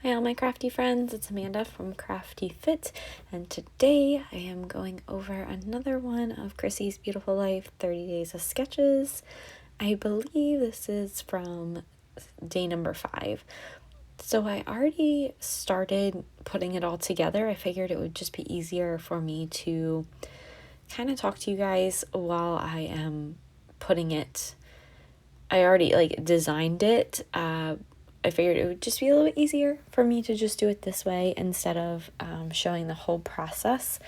Hi all my crafty friends, it's Amanda from Crafty Fit, and today I am going over another one of Chrissy's Beautiful Life 30 Days of Sketches. I believe this is from day number 5. So I already started putting it all together. I figured it would just be easier for me to kind of talk to you guys while I am putting it. I already designed it. I figured it would just be a little bit easier for me to just do it this way instead of showing the whole process,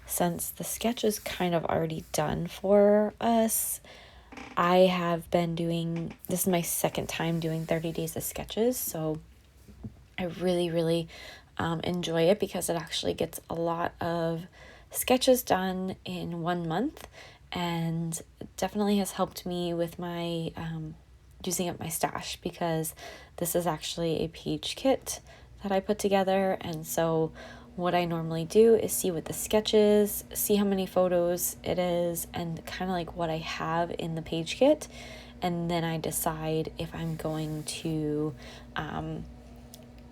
since the sketch is kind of already done for us. I have been doing, this is my second time doing 30 days of sketches, so I really enjoy it because it actually gets a lot of sketches done in 1 month, and it definitely has helped me with my using up my stash, because this is actually a page kit that I put together. And so what I normally do is see what the sketch is, see how many photos it is, and kind of like what I have in the page kit, and then I decide if I'm going to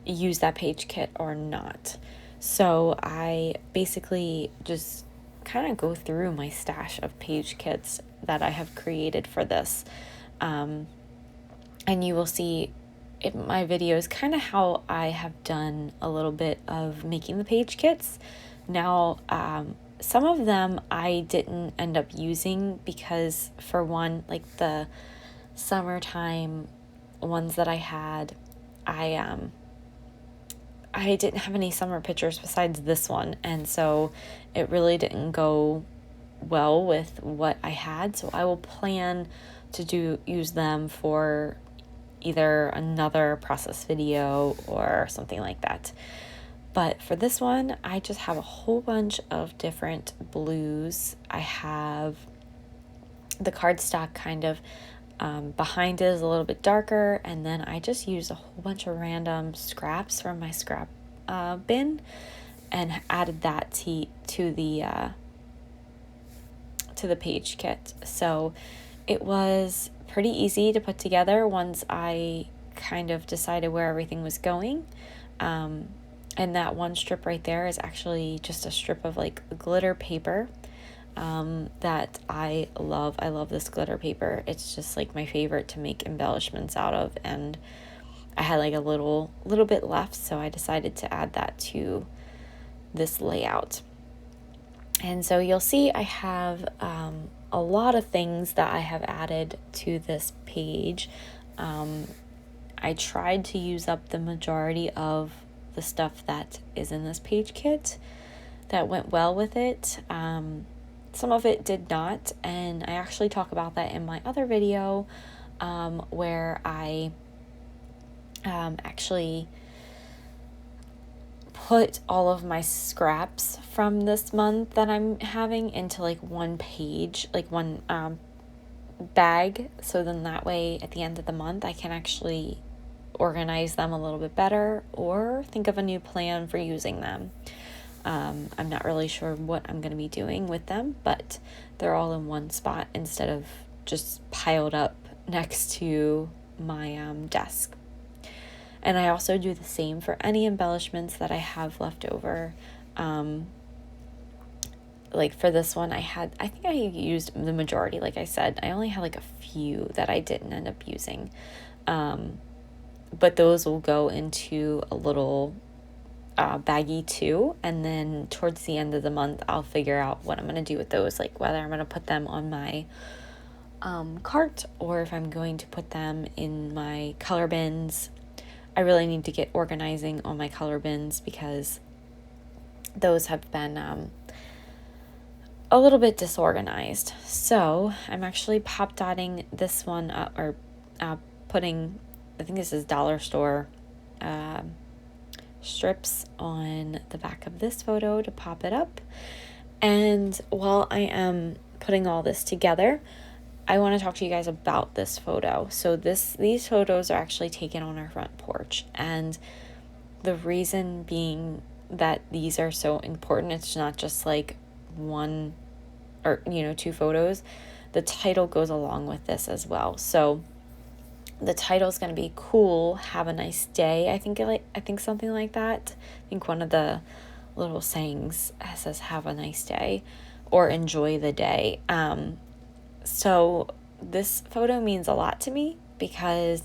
use that page kit or not. So I basically just kind of go through my stash of page kits that I have created for this. And you will see in my videos kind of how I have done a little bit of making the page kits. Now, some of them I didn't end up using because, for one, like the summertime ones that I had, I didn't have any summer pictures besides this one, and so it really didn't go well with what I had. So I will plan to use them for either another process video or something like that. But for this one, I just have a whole bunch of different blues. I have the cardstock kind of behind it is a little bit darker, and then I just use a whole bunch of random scraps from my scrap bin and added that to the page kit. So it was pretty easy to put together once I kind of decided where everything was going. And that one strip right there is actually just a strip of like glitter paper that I love. I love this glitter paper. It's just like my favorite to make embellishments out of, and I had like a little bit left, so I decided to add that to this layout. And so you'll see I have a lot of things that I have added to this page. I tried to use up the majority of the stuff that is in this page kit. That went well with it. Some of it did not, and I actually talk about that in my other video where I actually put all of my scraps from this month that I'm having into like one page, like one bag, so then that way at the end of the month I can actually organize them a little bit better or think of a new plan for using them. I'm not really sure what I'm going to be doing with them, but they're all in one spot instead of just piled up next to my desk. And I also do the same for any embellishments that I have left over. Like for this one, I think I used the majority. Like I said, I only had like a few that I didn't end up using. But those will go into a little baggie too. And then towards the end of the month, I'll figure out what I'm going to do with those. Like whether I'm going to put them on my cart or if I'm going to put them in my color bins. I really need to get organizing on my color bins because those have been a little bit disorganized. So I'm actually pop dotting this one up, or putting, I think this is dollar store strips on the back of this photo to pop it up. And while I am putting all this together, I want to talk to you guys about this photo. So these photos are actually taken on our front porch, and the reason being that these are so important, it's not just like one or two photos. The title goes along with this as well. So the title is going to be Cool, Have a Nice Day. I think something like that. I think one of the little sayings says have a nice day or enjoy the day. So this photo means a lot to me because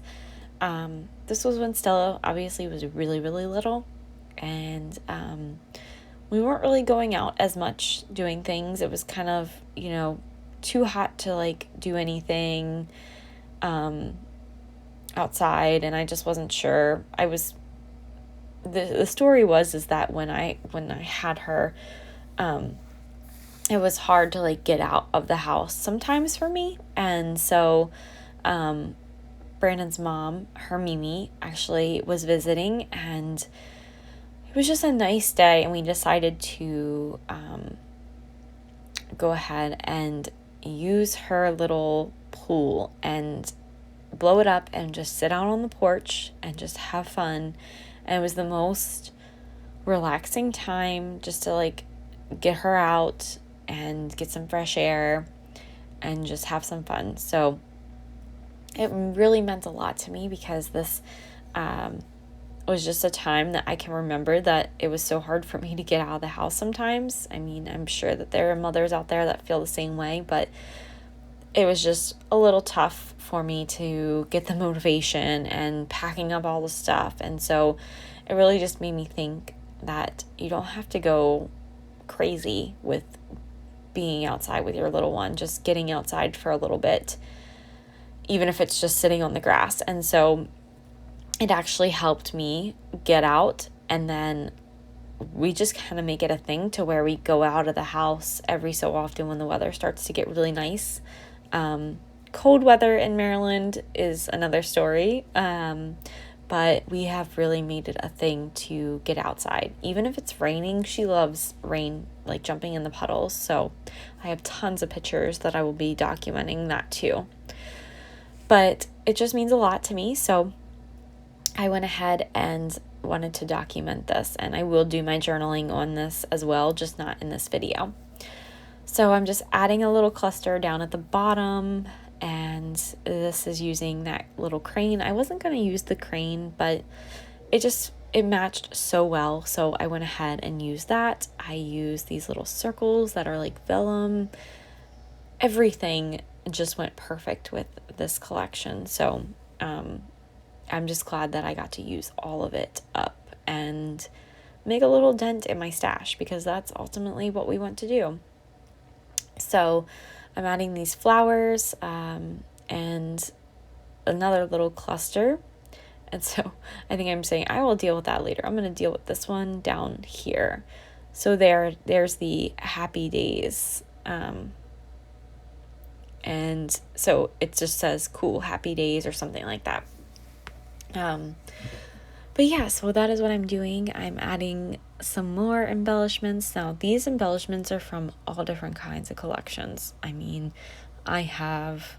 this was when Stella obviously was really, really little, and we weren't really going out as much doing things. It was kind of, too hot to like do anything outside, and I just wasn't sure. The story is that when I had her, it was hard to like get out of the house sometimes for me. And so Brandon's mom, her Mimi, actually was visiting, and it was just a nice day, and we decided to go ahead and use her little pool and blow it up and just sit out on the porch and just have fun. And it was the most relaxing time just to like get her out and get some fresh air and just have some fun. So it really meant a lot to me because this was just a time that I can remember that it was so hard for me to get out of the house sometimes. I mean, I'm sure that there are mothers out there that feel the same way, but it was just a little tough for me to get the motivation and packing up all the stuff. And so it really just made me think that you don't have to go crazy with being outside with your little one, just getting outside for a little bit, even if it's just sitting on the grass. And so it actually helped me get out, and then we just kind of make it a thing to where we go out of the house every so often when the weather starts to get really nice. Cold weather in Maryland is another story, but we have really made it a thing to get outside. Even if it's raining, she loves rain, like jumping in the puddles. So I have tons of pictures that I will be documenting that too. But it just means a lot to me, so I went ahead and wanted to document this, and I will do my journaling on this as well, just not in this video. So I'm just adding a little cluster down at the bottom, and this is using that little crane. I wasn't going to use the crane, but it matched so well, so I went ahead and used that. I used these little circles that are like vellum. Everything just went perfect with this collection, so I'm just glad that I got to use all of it up and make a little dent in my stash, because that's ultimately what we want to do. So I'm adding these flowers and another little cluster. And so I think I'm saying I will deal with that later. I'm going to deal with this one down here. So there's the happy days. And so it just says cool happy days or something like that. But yeah, so that is what I'm doing. I'm adding some more embellishments. Now, these embellishments are from all different kinds of collections. I mean, I have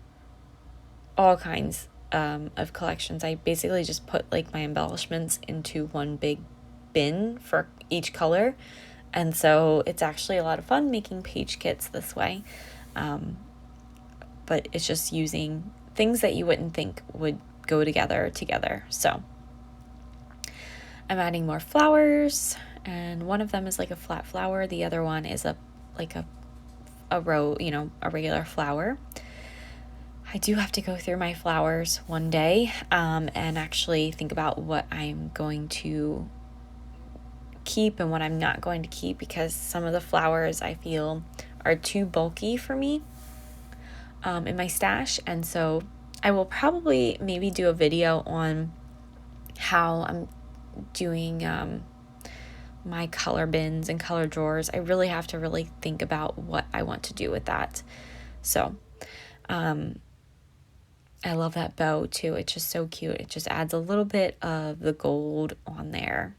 all kinds of collections. I basically just put like my embellishments into one big bin for each color. And so it's actually a lot of fun making page kits this way. But it's just using things that you wouldn't think would go together. So I'm adding more flowers, and one of them is like a flat flower. The other one is a row, a regular flower. I do have to go through my flowers one day and actually think about what I'm going to keep and what I'm not going to keep, because some of the flowers I feel are too bulky for me in my stash. And so I will probably maybe do a video on how I'm doing my color bins and color drawers. I really have to really think about what I want to do with that. So I love that bow too. It's just so cute. It just adds a little bit of the gold on there,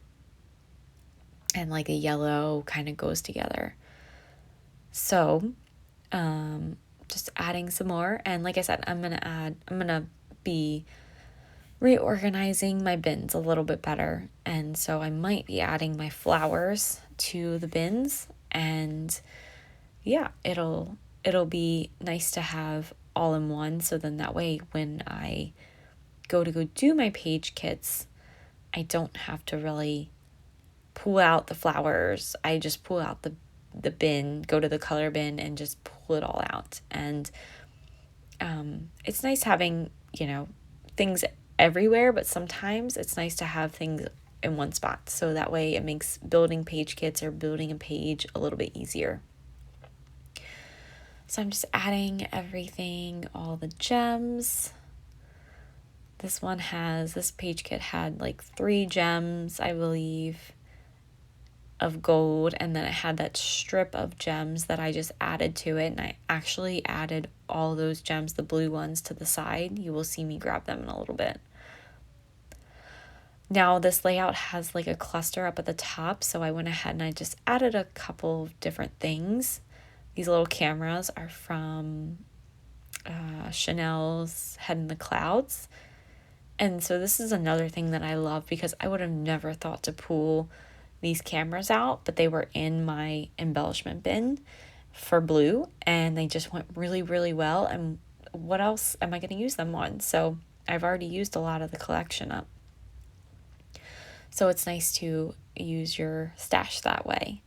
and like a yellow kind of goes together. So just adding some more. And like I said, I'm gonna be reorganizing my bins a little bit better, and so I might be adding my flowers to the bins, and yeah, it'll be nice to have all in one. So then that way when I go do my page kits, I don't have to really pull out the flowers. I just pull out the bin, go to the color bin, and just pull it all out. And it's nice having, things everywhere, but sometimes it's nice to have things in one spot. So that way it makes building page kits or building a page a little bit easier. So I'm just adding everything, all the gems. This page kit had like 3 gems, I believe, of gold, and then it had that strip of gems that I just added to it, and I actually added all those gems, the blue ones, to the side. You will see me grab them in a little bit. Now this layout has like a cluster up at the top, so I went ahead and I just added a couple of different things. These little cameras are from Chanel's Head in the Clouds. And so this is another thing that I love, because I would have never thought to pull these cameras out, but they were in my embellishment bin for blue, and they just went really, really well. And what else am I going to use them on? So I've already used a lot of the collection up. So it's nice to use your stash that way.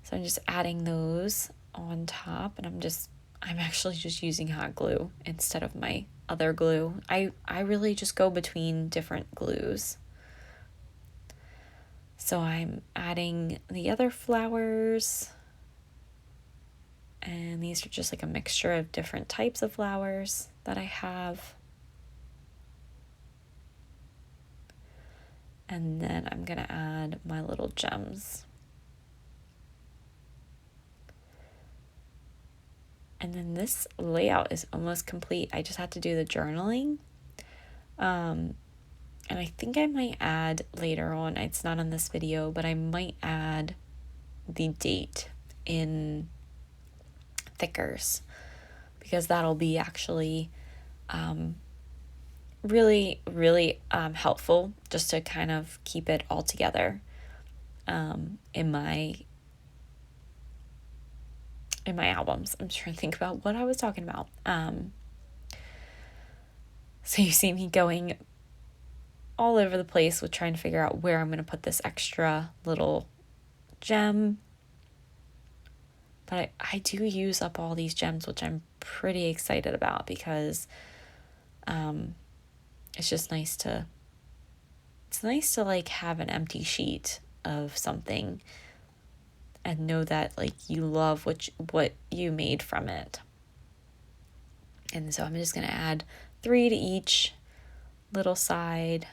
So I'm just adding those on top, and I'm actually just using hot glue instead of my other glue. I really just go between different glues. So I'm adding the other flowers, and these are just like a mixture of different types of flowers that I have. And then I'm gonna add my little gems. And then this layout is almost complete. I just had to do the journaling. And I think I might add later on, it's not on this video, but I might add the date in thickers, because that'll be actually really, really helpful just to kind of keep it all together in my albums. I'm trying to think about what I was talking about. So you see me going all over the place with trying to figure out where I'm going to put this extra little gem. But I do use up all these gems, which I'm pretty excited about, because it's just nice to like have an empty sheet of something and know that like you love what you made from it. And so I'm just going to add 3 to each little side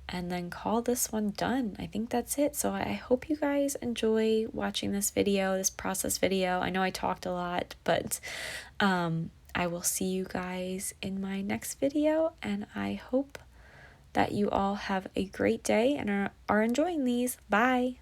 and then call this one done. I think that's it. So I hope you guys enjoy watching this video, this process video. I know I talked a lot, but I will see you guys in my next video, and I hope that you all have a great day and are enjoying these. Bye.